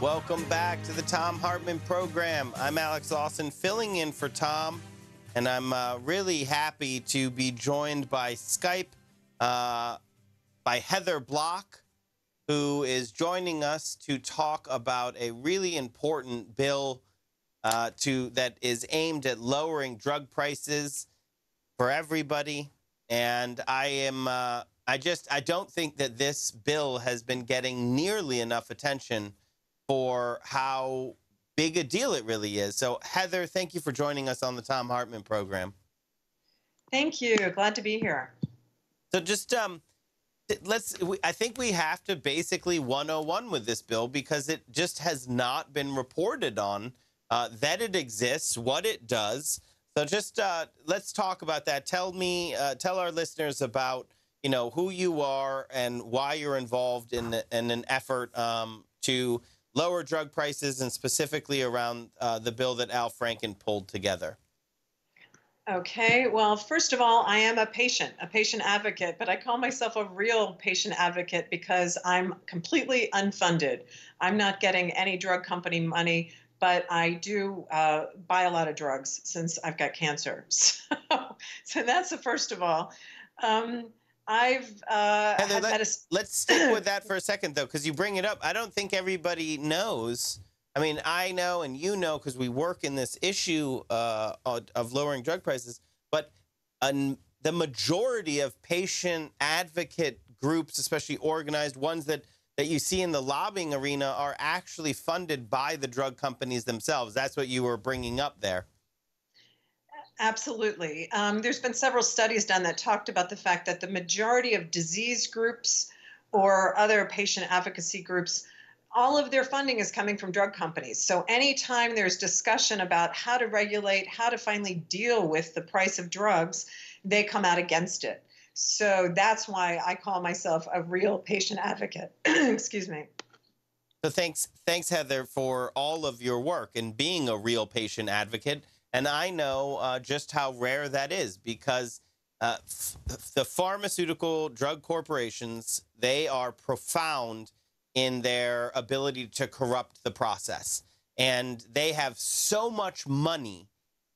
Welcome back to the Thom Hartmann Program. I'm Alex Lawson, filling in for Tom, and I'm really happy to be joined by Skype by Heather Block, who is joining us to talk about a really important bill that is aimed at lowering drug prices for everybody. And I don't think that this bill has been getting nearly enough attention for how big a deal it really is. So, Heather, thank you for joining us on the Thom Hartmann Program. Thank you. Glad to be here. So just I think we have to basically 101 with this bill because it just has not been reported on that it exists, what it does. So just let's talk about that. Tell our listeners about, who you are and why you're involved in an effort to lower drug prices, and specifically around the bill that Al Franken pulled together. Okay. Well, first of all, I am a patient advocate, but I call myself a real patient advocate because I'm completely unfunded. I'm not getting any drug company money, but I do buy a lot of drugs since I've got cancer. So that's the first of all. Heather, let's stick with that for a second, though, because you bring it up. I don't think everybody knows. I mean, I know and you know because we work in this issue of lowering drug prices, but the majority of patient advocate groups, especially organized ones that you see in the lobbying arena, are actually funded by the drug companies themselves. That's what you were bringing up there. Absolutely. There's been several studies done that talked about the fact that the majority of disease groups or other patient advocacy groups, all of their funding is coming from drug companies. So anytime there's discussion about how to regulate, how to finally deal with the price of drugs, they come out against it. So that's why I call myself a real patient advocate. Excuse me. So thanks, Heather, for all of your work and being a real patient advocate. And I know just how rare that is because the pharmaceutical drug corporations, they are profound in their ability to corrupt the process. And they have so much money,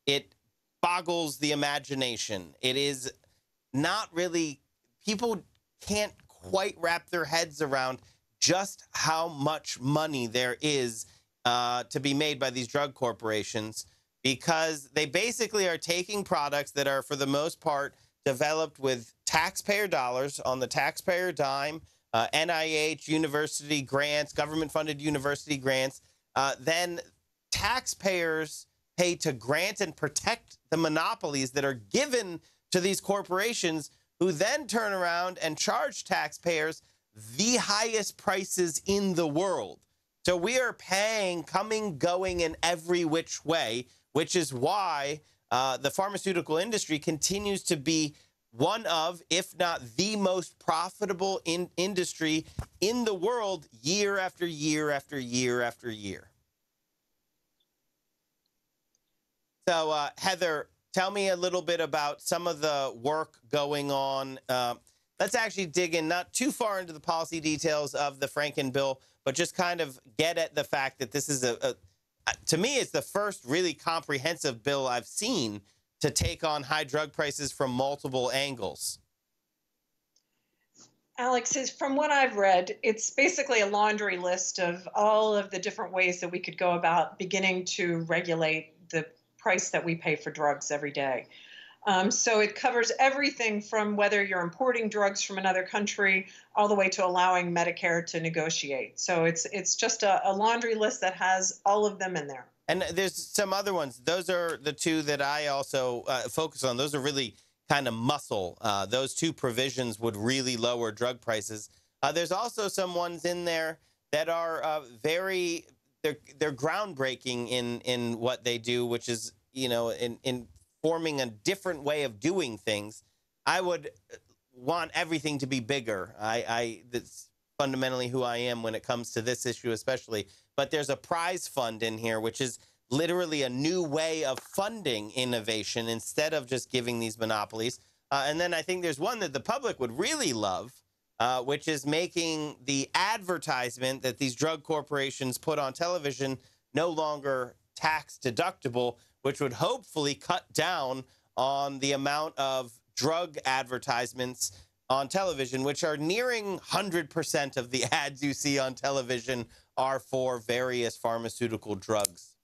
it boggles the imagination. It is not really, people can't quite wrap their heads around just how much money there is to be made by these drug corporations, because they basically are taking products that are, for the most part, developed with taxpayer dollars on the taxpayer dime, NIH, university grants, government-funded university grants. Then taxpayers pay to grant and protect the monopolies that are given to these corporations, who then turn around and charge taxpayers the highest prices in the world. So we are paying, coming, going in every which way, which is why the pharmaceutical industry continues to be one of, if not the most profitable industry in the world, year after year after year after year. So, Heather, tell me a little bit about some of the work going on. Let's actually dig in, not too far into the policy details of the Franken bill, but just kind of get at the fact that this is to me, it's the first really comprehensive bill I've seen to take on high drug prices from multiple angles. Alex, from what I've read, it's basically a laundry list of all of the different ways that we could go about beginning to regulate the price that we pay for drugs every day. So it covers everything from whether you're importing drugs from another country all the way to allowing Medicare to negotiate. So it's just a laundry list that has all of them in there. And there's some other ones. Those are the two that I also focus on. Those are really kind of muscle. Those two provisions would really lower drug prices. There's also some ones in there that are they're groundbreaking in what they do, which is, in forming a different way of doing things. I would want everything to be bigger. That's fundamentally who I am when it comes to this issue, especially. But there's a prize fund in here, which is literally a new way of funding innovation instead of just giving these monopolies. And then I think there's one that the public would really love, which is making the advertisement that these drug corporations put on television no longer tax deductible, which would hopefully cut down on the amount of drug advertisements on television, which are nearing 100% of the ads you see on television are for various pharmaceutical drugs.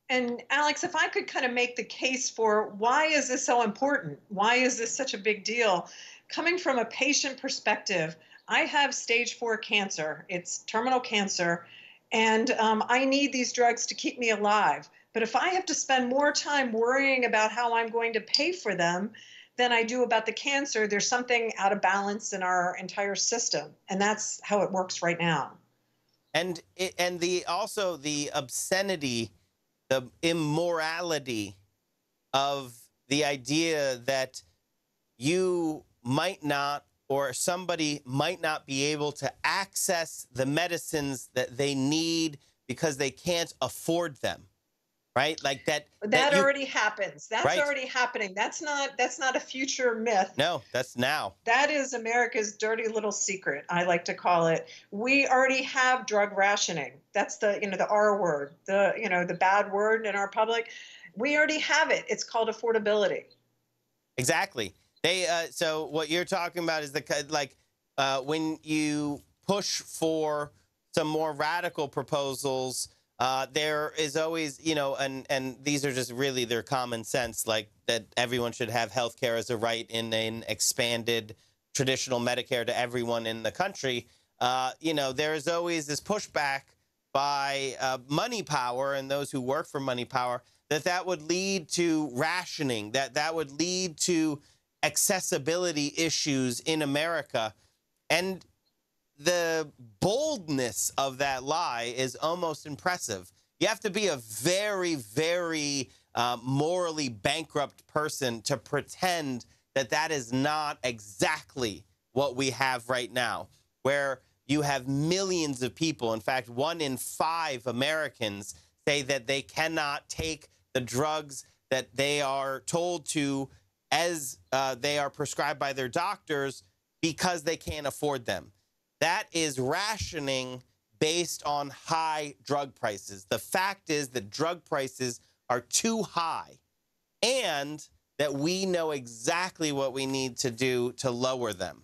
And Alex, if I could kind of make the case for why is this so important? Why is this such a big deal? Coming from a patient perspective, I have stage 4 cancer. It's terminal cancer, and I need these drugs to keep me alive. But if I have to spend more time worrying about how I'm going to pay for them than I do about the cancer, there's something out of balance in our entire system. And that's how it works right now. And also the obscenity, the immorality of the idea that you might not, or somebody might not be able to access the medicines that they need because they can't afford them, right? Like That already happens. That's right. already happening. That's not a future myth. No, that's now. That is America's dirty little secret, I like to call it. We already have drug rationing. That's the R word, the bad word in our public. We already have it. It's called affordability. Exactly. So what you're talking about is when you push for some more radical proposals, there is always, and these are just really their common sense, like that everyone should have health care as a right in an expanded traditional Medicare to everyone in the country. There is always this pushback by money power and those who work for money power that would lead to rationing, that would lead to accessibility issues in America. And the boldness of that lie is almost impressive. You have to be a very, very morally bankrupt person to pretend that is not exactly what we have right now, where you have millions of people. In fact, 1 in 5 Americans say that they cannot take the drugs that they are told to as they are prescribed by their doctors because they can't afford them. That is rationing based on high drug prices. The fact is that drug prices are too high and that we know exactly what we need to do to lower them.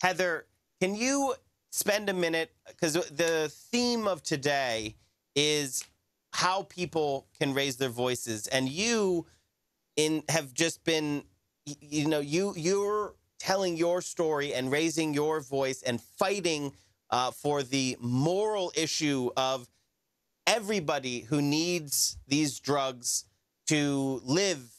Heather, can you spend a minute, because the theme of today is how people can raise their voices, and you have just been, you're telling your story and raising your voice and fighting for the moral issue of everybody who needs these drugs to live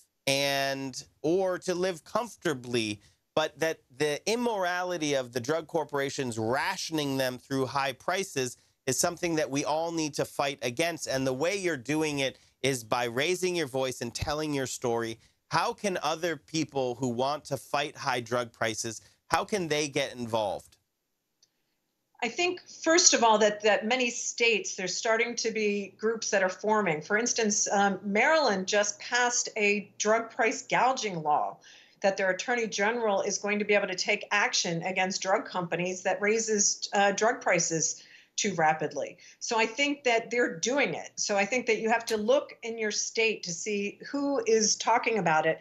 or to live comfortably, but that the immorality of the drug corporations rationing them through high prices is something that we all need to fight against. And the way you're doing it is by raising your voice and telling your story. How can other people who want to fight high drug prices, how can they get involved? I think, first of all, that many states, there's starting to be groups that are forming. For instance, Maryland just passed a drug price gouging law that their attorney general is going to be able to take action against drug companies that raises drug prices too rapidly. So I think that they're doing it. So I think that you have to look in your state to see who is talking about it.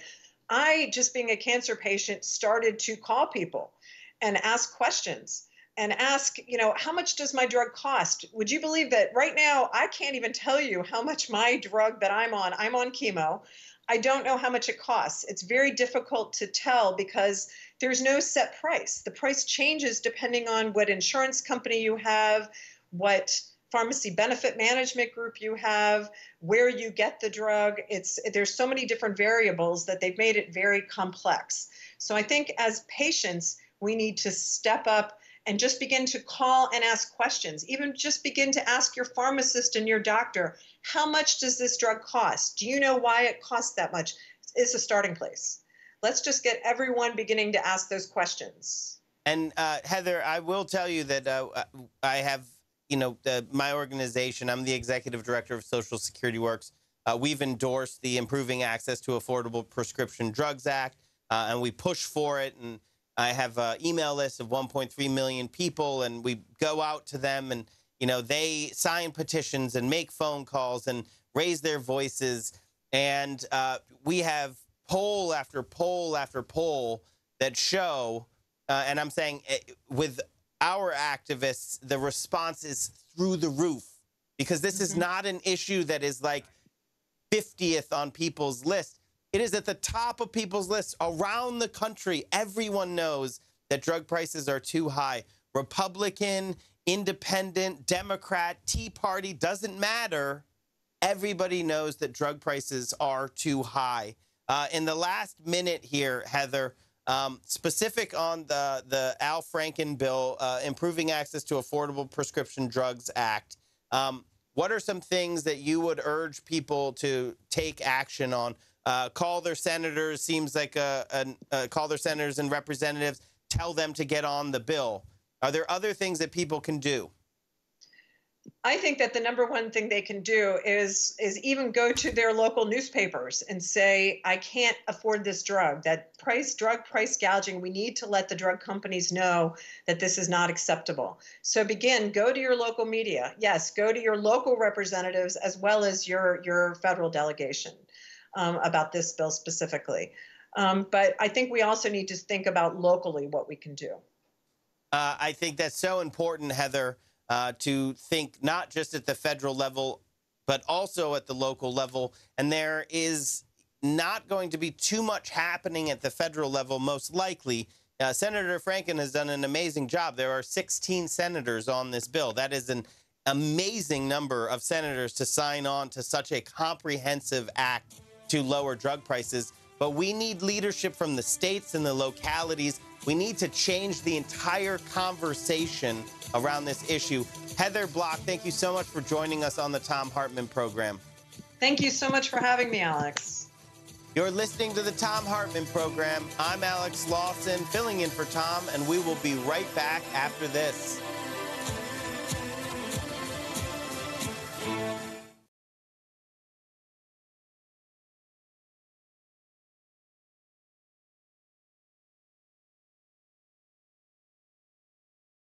I, just being a cancer patient, started to call people and ask questions and ask, how much does my drug cost? Would you believe that right now I can't even tell you how much my drug that I'm on chemo. I don't know how much it costs. It's very difficult to tell because there's no set price. The price changes depending on what insurance company you have, what pharmacy benefit management group you have, where you get the drug. There's so many different variables that they've made it very complex. So I think as patients, we need to step up and just begin to call and ask questions. Even just begin to ask your pharmacist and your doctor, how much does this drug cost? Do you know why it costs that much? It's a starting place. Let's just get everyone beginning to ask those questions. And Heather, I will tell you that I have, my organization, I'm the executive director of Social Security Works. We've endorsed the Improving Access to Affordable Prescription Drugs Act. and we push for it. And I have an email list of 1.3 million people, and we go out to them, and they sign petitions and make phone calls and raise their voices. And we have poll after poll after poll that show, and I'm saying with our activists, the response is through the roof, because this is not an issue that is like 50th on people's list. It is at the top of people's lists around the country. Everyone knows that drug prices are too high. Republican, Independent, Democrat, Tea Party, doesn't matter. Everybody knows that drug prices are too high. In the last minute here, Heather, specific on the Al Franken bill, Improving Access to Affordable Prescription Drugs Act, what are some things that you would urge people to take action on? Call their senators, seems like call their senators and representatives, tell them to get on the bill. Are there other things that people can do? I think that the number one thing they can do is even go to their local newspapers and say, I can't afford this drug. That drug price gouging, we need to let the drug companies know that this is not acceptable. So go to your local media. Yes, go to your local representatives as well as your federal delegation about this bill specifically. But I think we also need to think about locally what we can do. I think that's so important, Heather, to think not just at the federal level, but also at the local level. And there is not going to be too much happening at the federal level, most likely. Senator Franken has done an amazing job. There are 16 senators on this bill. That is an amazing number of senators to sign on to such a comprehensive act to lower drug prices. But we need leadership from the states and the localities. We need to change the entire conversation around this issue. Heather Block, thank you so much for joining us on the Thom Hartmann Program. Thank you so much for having me, Alex. You're listening to the Thom Hartmann Program. I'm Alex Lawson, filling in for Tom, and we will be right back after this.